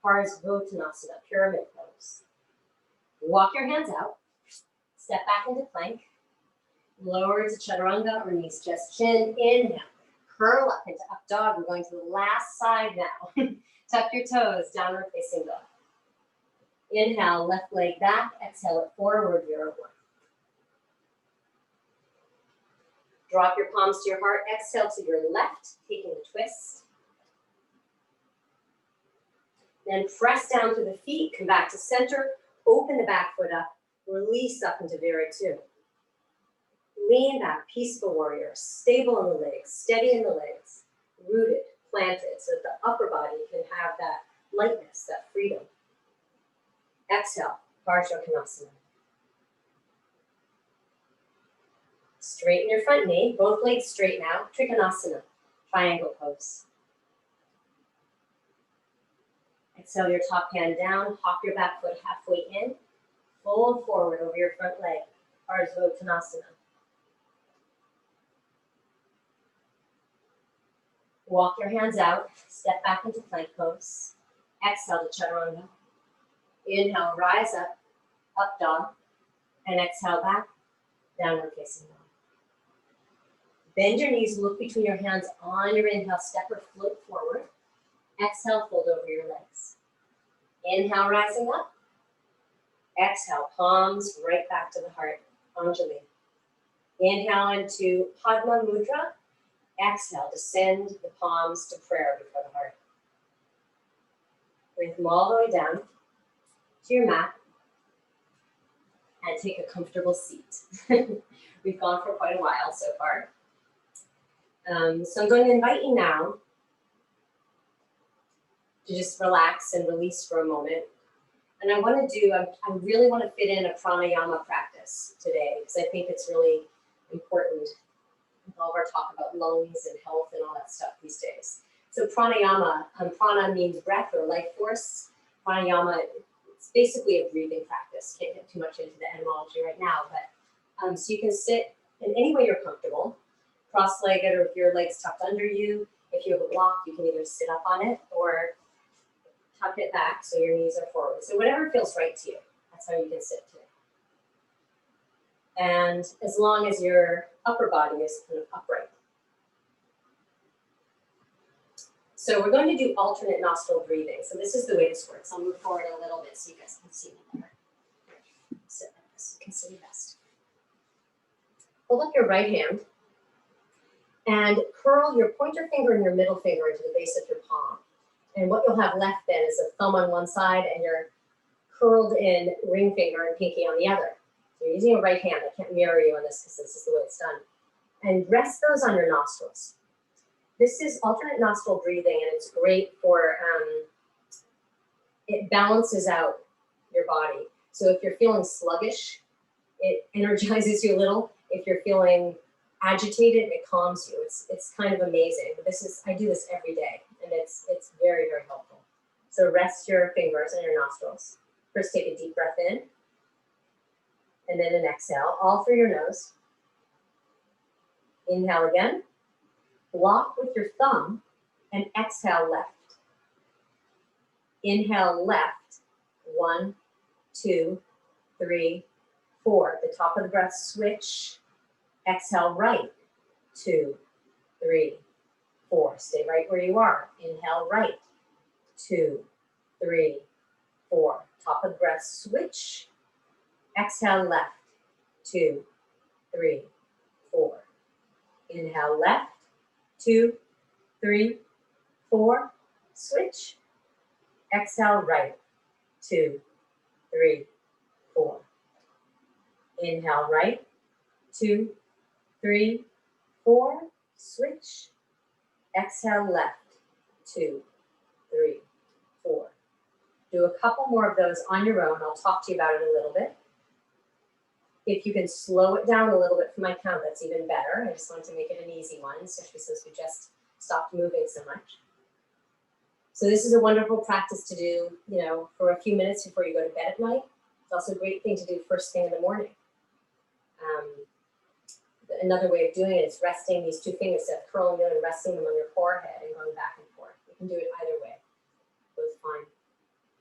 Parsvakonasana, pyramid pose. Walk your hands out, step back into plank, lower to chaturanga or knees just chin, inhale, curl up into up dog. We're going to the last side now. Tuck your toes, downward facing dog. Inhale, left leg back, exhale it forward, Vira 1. Drop your palms to your heart, exhale to your left, taking the twist. Then press down to the feet, come back to center, open the back foot up, release up into Vira 2. Lean back, peaceful warrior, stable in the legs, steady in the legs, rooted, planted, so that the upper body can have that lightness, that freedom. Exhale, Parsvakonasana. Straighten your front knee, both legs straight now, Trikonasana, triangle pose. Exhale your top hand down, hop your back foot halfway in, fold forward over your front leg, Parsvakonasana. Walk your hands out, step back into plank pose. Exhale to chaturanga. Inhale, rise up dog, and exhale back, downward facing dog. Bend your knees, look between your hands on your inhale, step or float forward. Exhale, fold over your legs. Inhale, rising up. Exhale, palms right back to the heart, Anjali. Inhale into Padma Mudra. Exhale, descend the palms to prayer before the heart. Bring them all the way down to your mat and take a comfortable seat. We've gone for quite a while so far. So I'm going to invite you now to just relax and release for a moment. And I really want to fit in a pranayama practice today because I think it's really important with all of our talk about lungs and health and all that stuff these days. So pranayama, prana means breath or life force. Pranayama, it's basically a breathing practice. Can't get too much into the etymology right now, but so you can sit in any way you're comfortable, cross-legged or with your legs tucked under you. If you have a block, you can either sit up on it or tuck it back so your knees are forward. So whatever feels right to you, that's how you can sit today. And as long as your upper body is kind of upright. So we're going to do alternate nostril breathing. So this is the way this works. I'll move forward a little bit so you guys can see me better. Sit like this, you can see me best. Hold up your right hand and curl your pointer finger and your middle finger into the base of your palm. And what you'll have left then is a thumb on one side and your curled in ring finger and pinky on the other. So you're using your right hand. I can't mirror you on this because this is the way it's done. And rest those on your nostrils. This is alternate nostril breathing, and it's great for, it balances out your body. So if you're feeling sluggish, it energizes you a little. If you're feeling agitated, it calms you. It's kind of amazing. I do this every day, and it's very, very helpful. So rest your fingers on your nostrils. First, take a deep breath in, and then an exhale, all through your nose. Inhale again. Block with your thumb and exhale left. Inhale left. 1, 2, 3, 4. At the top of the breath, switch. Exhale right. 2, 3, 4. Stay right where you are. Inhale right. 2, 3, 4. Top of the breath, switch. Exhale left. 2, 3, 4. Inhale left. 2, 3, 4. switch. Exhale, right, 2, 3, 4. Inhale, right, 2, 3, 4. Switch. Exhale, left, 2, 3, 4. Do a couple more of those on your own. I'll talk to you about it a little bit. If you can slow it down a little bit for my count, that's even better. I just wanted to make it an easy one, especially since we just stopped moving so much. So this is a wonderful practice to do, for a few minutes before you go to bed at night. It's also a great thing to do first thing in the morning. Another way of doing it is resting these two fingers, curling them and resting them on your forehead and going back and forth. You can do it either way, both fine.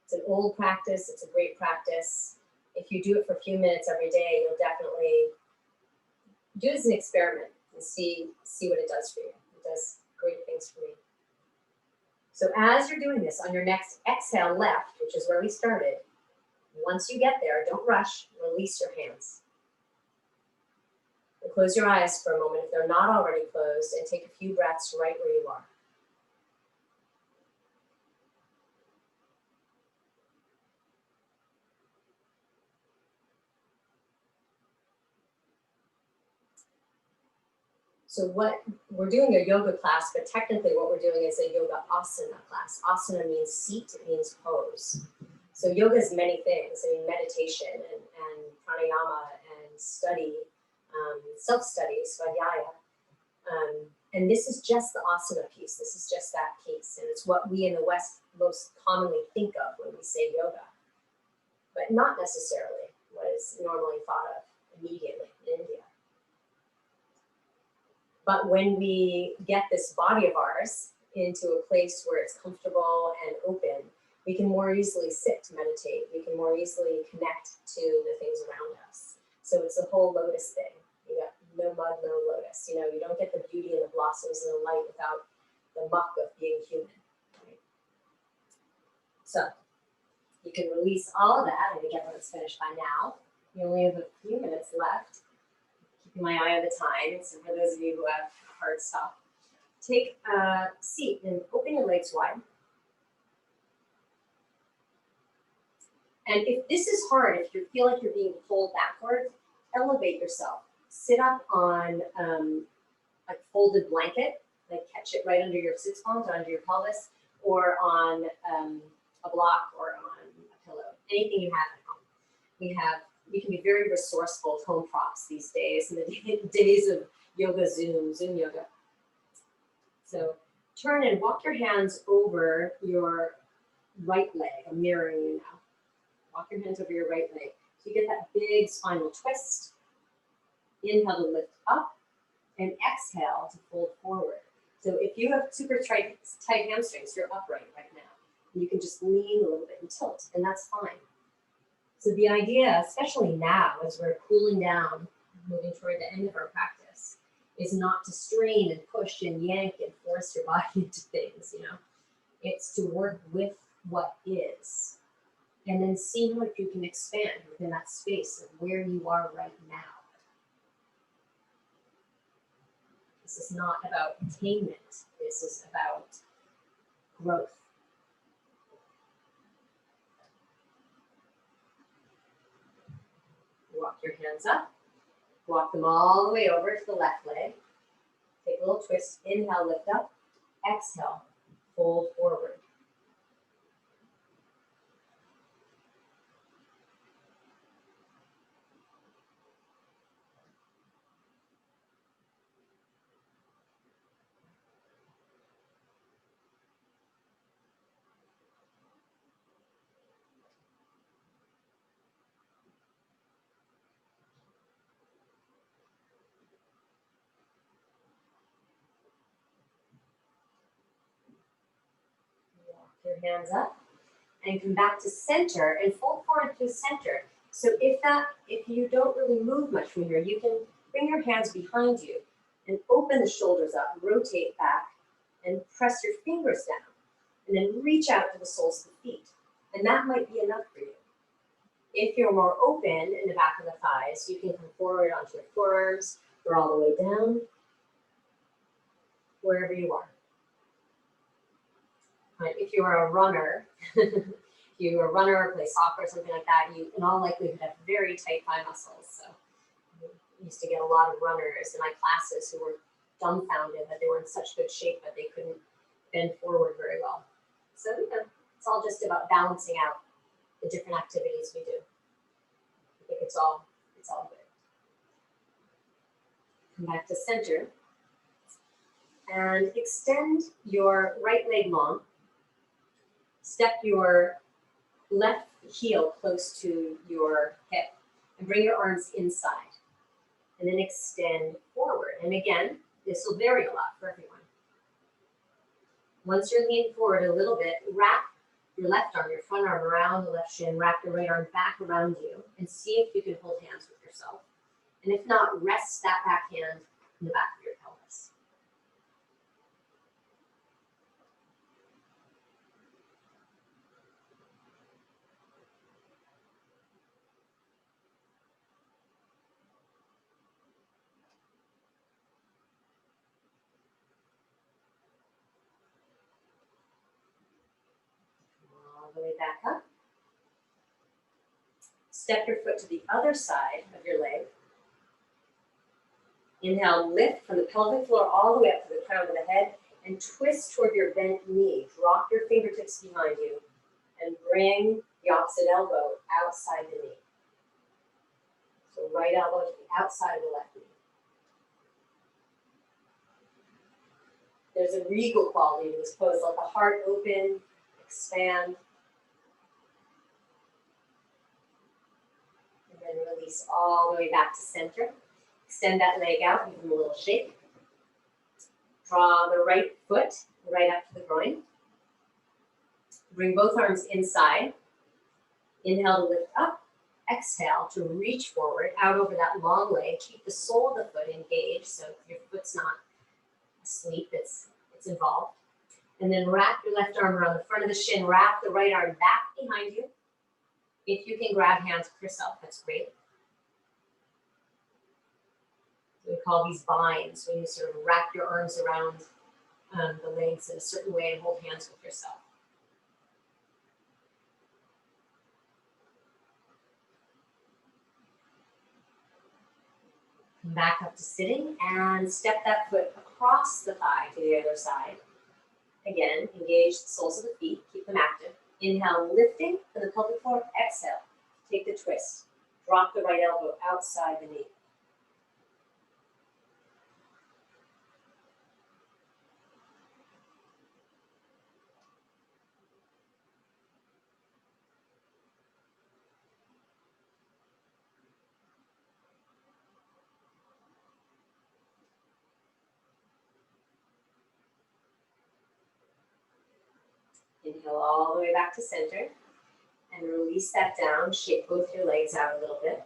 It's an old practice, it's a great practice. If you do it for a few minutes every day, you'll definitely do it as an experiment and see what it does for you. It does great things for me. So as you're doing this, on your next exhale left, which is where we started, once you get there, don't rush, release your hands. And close your eyes for a moment if they're not already closed, and take a few breaths right where you are. So what we're doing a yoga class, but technically what we're doing is a yoga asana class. Asana means seat, it means pose. So yoga is many things. I mean, meditation and pranayama and study, self-study, svadhyaya. And this is just the asana piece. This is just that piece. And it's what we in the West most commonly think of when we say yoga, but not necessarily what is normally thought of immediately in India. But when we get this body of ours into a place where it's comfortable and open, we can more easily sit to meditate. We can more easily connect to the things around us. So it's the whole lotus thing. You got no mud, no lotus. You don't get the beauty and the blossoms and the light without the muck of being human. Right? So you can release all of that. And again, let's finish by now. We only have a few minutes left. Keeping my eye on the time. So for those of you who have a hard stop, take a seat and open your legs wide. And if this is hard, if you feel like you're being pulled backward, elevate yourself. Sit up on a folded blanket, like catch it right under your sits bones or under your pelvis, or on a block or on a pillow. Anything you have at home. We can be very resourceful with home props these days, in the days of yoga Zoom yoga. So turn and walk your hands over your right leg. I'm mirroring you now. Walk your hands over your right leg. So you get that big spinal twist. Inhale to lift up and exhale to fold forward. So if you have super tight hamstrings, you're upright right now. You can just lean a little bit and tilt, and that's fine. So the idea, especially now as we're cooling down, moving toward the end of our practice, is not to strain and push and yank and force your body into things, It's to work with what is. And then see how you can expand within that space of where you are right now. This is not about attainment. This is about growth. Walk your hands up. Walk them all the way over to the left leg. Take a little twist. Inhale, lift up. Exhale, fold forward. Your hands up and come back to center and fold forward to center. So if you don't really move much from here, you can bring your hands behind you and open the shoulders up, rotate back and press your fingers down and then reach out to the soles of the feet. And that might be enough for you. If you're more open in the back of the thighs, you can come forward onto your forearms or all the way down, wherever you are. If you are a runner, if you're a runner or play soccer or something like that, you in all likelihood have very tight thigh muscles. So I used to get a lot of runners in my classes who were dumbfounded that they were in such good shape that they couldn't bend forward very well. So it's all just about balancing out the different activities we do. I think it's all good. Come back to center and extend your right leg long. Step your left heel close to your hip and bring your arms inside. And then extend forward. And again, this will vary a lot for everyone. Once you're leaning forward a little bit, wrap your left arm, your front arm around the left shin, wrap your right arm back around you, and see if you can hold hands with yourself. And if not, rest that back hand in the back of your pelvis. All the way back up. Step your foot to the other side of your leg. Inhale, lift from the pelvic floor all the way up to the crown of the head and twist toward your bent knee. Drop your fingertips behind you and bring the opposite elbow outside the knee. So right elbow to the outside of the left knee. There's a regal quality to this pose. Let the heart open, expand. And then release all the way back to center. Extend that leg out, give them a little shake. Draw the right foot right up to the groin. Bring both arms inside. Inhale to lift up. Exhale to reach forward out over that long leg. Keep the sole of the foot engaged so your foot's not asleep, it's involved. And then wrap your left arm around the front of the shin. Wrap the right arm back behind you. If you can grab hands with yourself, that's great. We call these binds, when you sort of wrap your arms around the legs in a certain way and hold hands with yourself. Come back up to sitting and step that foot across the thigh to the other side. Again, engage the soles of the feet, keep them active. Inhale, lifting from the pelvic floor. Exhale, take the twist. Drop the right elbow outside the knee. Inhale all the way back to center and release that down. Shake both your legs out a little bit.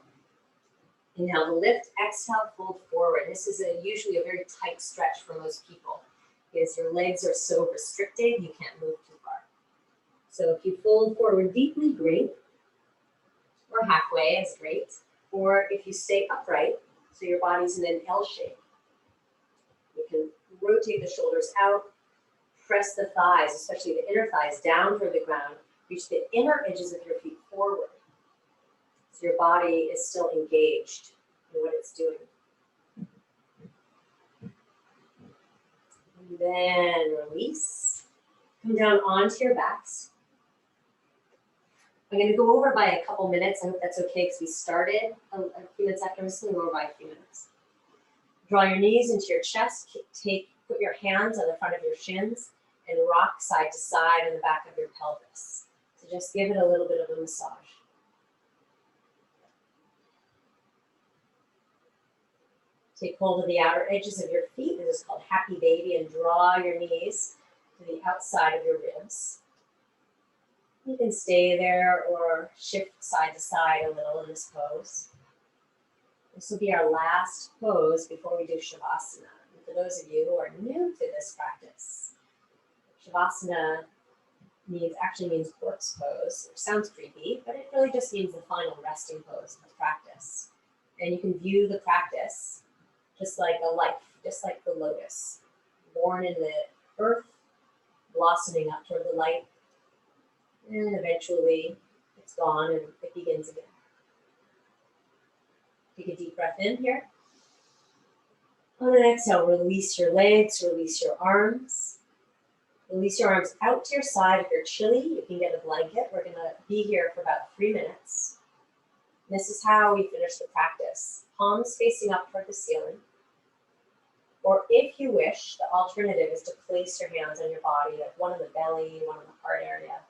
Inhale to lift, exhale, fold forward. This is usually a very tight stretch for most people because your legs are so restricted, you can't move too far. So if you fold forward deeply, great. Or halfway is great. Or if you stay upright, so your body's in an L shape, you can rotate the shoulders out. Press the thighs, especially the inner thighs, down toward the ground. Reach the inner edges of your feet forward. So your body is still engaged in what it's doing. And then release. Come down onto your backs. I'm going to go over by a couple minutes. I hope that's okay because we started a few minutes after. I'm just going to go over by a few minutes. Draw your knees into your chest. Put your hands on the front of your shins and rock side to side on the back of your pelvis. So just give it a little bit of a massage. Take hold of the outer edges of your feet. This is called happy baby, and draw your knees to the outside of your ribs. You can stay there or shift side to side a little in this pose. This will be our last pose before we do Shavasana. And for those of you who are new to this practice, Shavasana actually means corpse pose, which sounds creepy, but it really just means the final resting pose of the practice. And you can view the practice just like a life, just like the lotus, born in the earth, blossoming up toward the light. And eventually it's gone and it begins again. Take a deep breath in here. On an exhale, release your legs, release your arms. Release your arms out to your side. If you're chilly, you can get a blanket. We're gonna be here for about 3 minutes. This is how we finish the practice. Palms facing up toward the ceiling. Or if you wish, the alternative is to place your hands on your body, like one on the belly, one on the heart area.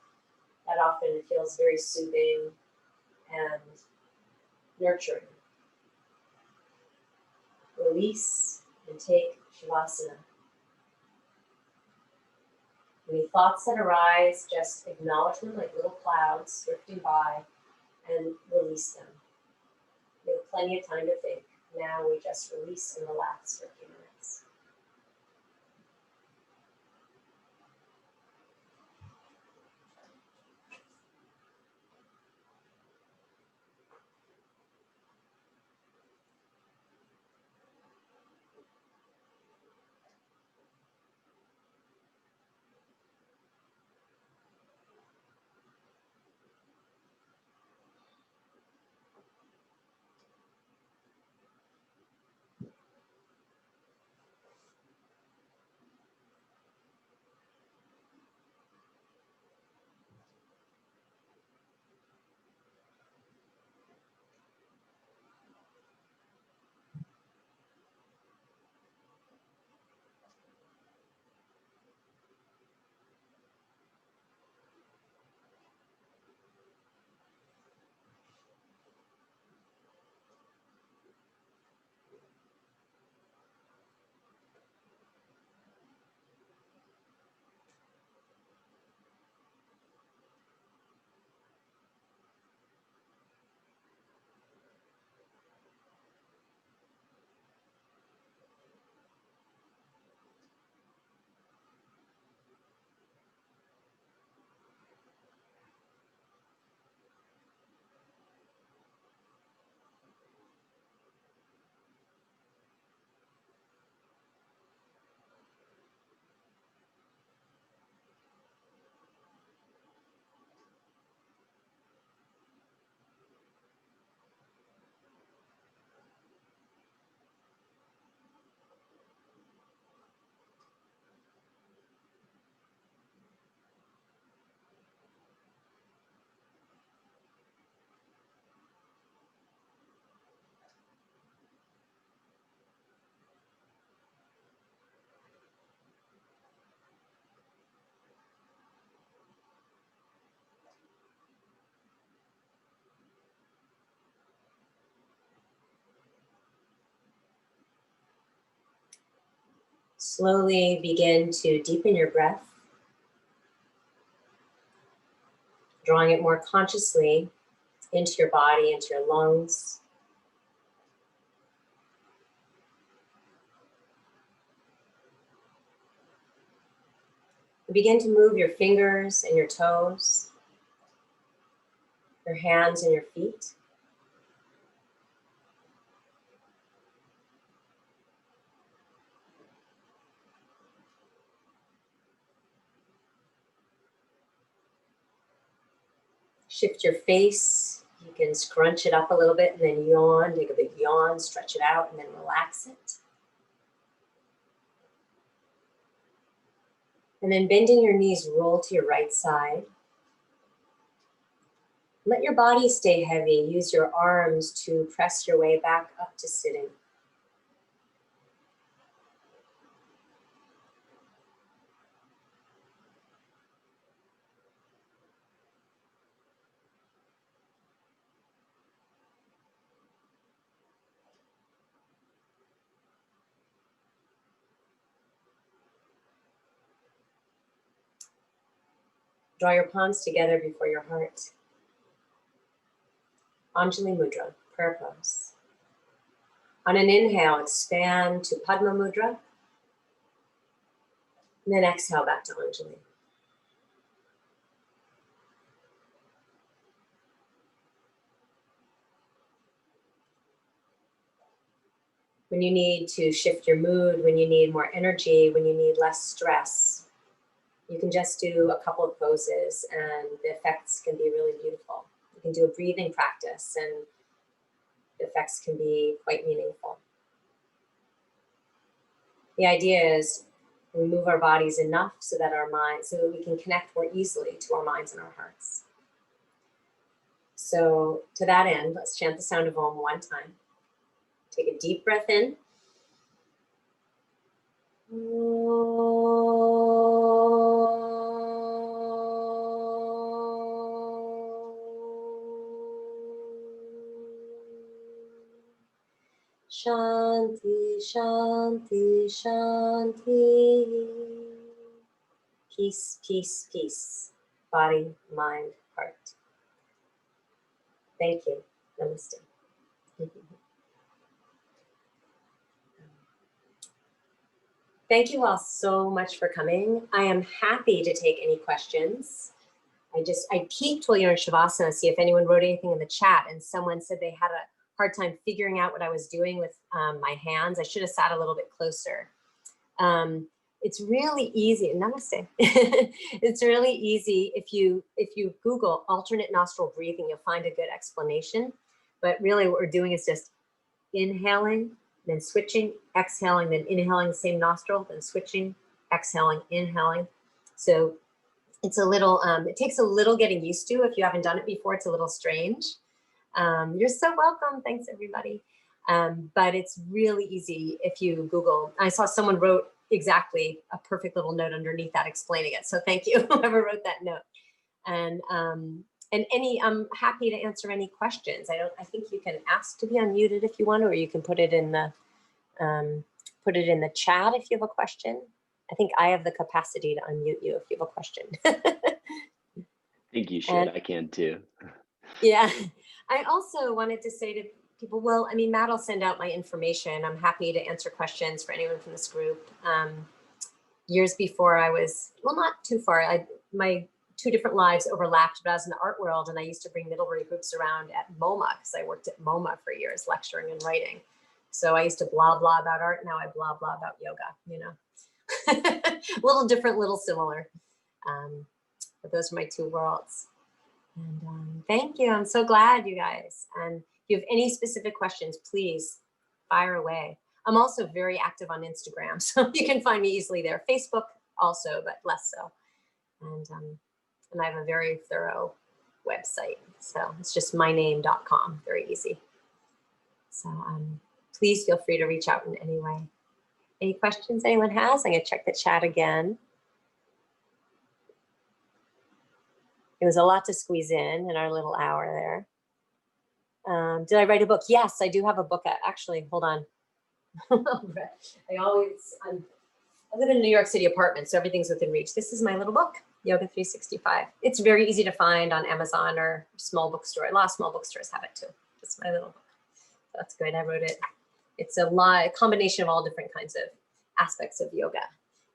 That often feels very soothing and nurturing. Release and take Shavasana. Any thoughts that arise, just acknowledge them like little clouds drifting by and release them. You have plenty of time to think. Now we just release and relax for a few minutes. Slowly begin to deepen your breath, drawing it more consciously into your body, into your lungs. Begin to move your fingers and your toes, your hands and your feet. Shift your face. You can scrunch it up a little bit and then yawn, take a big yawn, stretch it out and then relax it. And then bending your knees, roll to your right side. Let your body stay heavy. Use your arms to press your way back up to sitting. Draw your palms together before your heart. Anjali Mudra, prayer pose. On an inhale, expand to Padma Mudra. And then exhale back to Anjali. When you need to shift your mood, when you need more energy, when you need less stress, You can just do a couple of poses and the effects can be really beautiful. You can do a breathing practice and the effects can be quite meaningful. The idea is we move our bodies enough so that so that we can connect more easily to our minds and our hearts. So to that end, let's chant the sound of Om one time. Take a deep breath in. Shanti, Shanti, Shanti. Peace, peace, peace. Body, mind, heart. Thank you. Namaste. Thank you all so much for coming. I am happy to take any questions. I peeked while you're in Shavasana, see if anyone wrote anything in the chat, and someone said they had a hard time figuring out what I was doing with my hands. I should have sat a little bit closer. It's really easy. Namaste. It's really easy if you Google alternate nostril breathing, you'll find a good explanation. But really what we're doing is just inhaling, then switching, exhaling, then inhaling the same nostril, then switching, exhaling, inhaling. So it's a little, it takes a little getting used to. If you haven't done it before, it's a little strange. You're so welcome. Thanks, everybody. But it's really easy if you Google. I saw someone wrote exactly a perfect little note underneath that explaining it. So thank you, whoever wrote that note. And I'm happy to answer any questions. I think you can ask to be unmuted if you want, or you can put it in the chat if you have a question. I think I have the capacity to unmute you if you have a question. I think you should. I can too. Yeah. I also wanted to say to people, well, I mean, Matt will send out my information. I'm happy to answer questions for anyone from this group. Years before I was, well, not too far. My two different lives overlapped, but I was in the art world and I used to bring Middlebury groups around at MoMA because I worked at MoMA for years, lecturing and writing. So I used to blah, blah about art. Now I blah, blah about yoga, you know. A little different, little similar. But those are my two worlds. And thank you. I'm so glad, you guys. And if you have any specific questions, please fire away. I'm also very active on Instagram, so you can find me easily there. Facebook also, but less so. And I have a very thorough website. So it's just myname.com, very easy. So please feel free to reach out in any way. Any questions anyone has? I'm gonna check the chat again. It was a lot to squeeze in our little hour there. Did I write a book? Yes, I do have a book. Actually, hold on. I live in a New York City apartment, so everything's within reach. This is my little book, Yoga 365. It's very easy to find on Amazon or small bookstore. A lot of small bookstores have it too. It's my little book. That's good. I wrote it. It's a combination of all different kinds of aspects of yoga.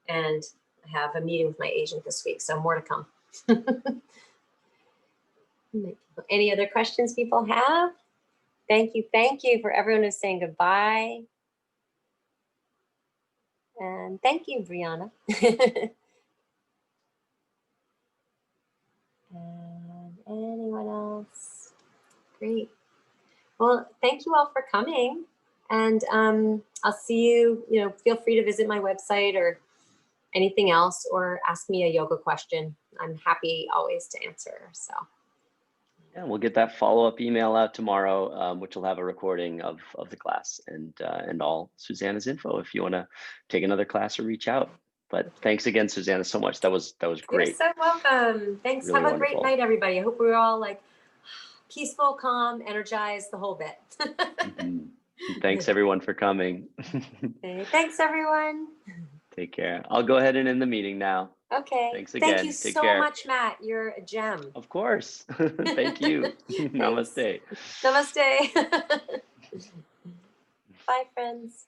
And I have a meeting with my agent this week, so more to come. Any other questions people have? Thank you for everyone who's saying goodbye. And thank you, Brianna. And anyone else? Great. Well, thank you all for coming. And I'll see you, feel free to visit my website or anything else, or ask me a yoga question. I'm happy always to answer, so. Yeah, we'll get that follow-up email out tomorrow, which will have a recording of the class and all Susanna's info if you want to take another class or reach out. But thanks again, Susanna, so much. That was great. You're so welcome. Thanks. Really have a wonderful. Great night, everybody. I hope we're all like peaceful, calm, energized, the whole bit. Thanks everyone for coming. Okay, thanks everyone. Take care. I'll go ahead and end the meeting now. Okay. Thanks again. Thank you so much, Matt. You're a gem. Of course. Thank you. Namaste. Namaste. Bye, friends.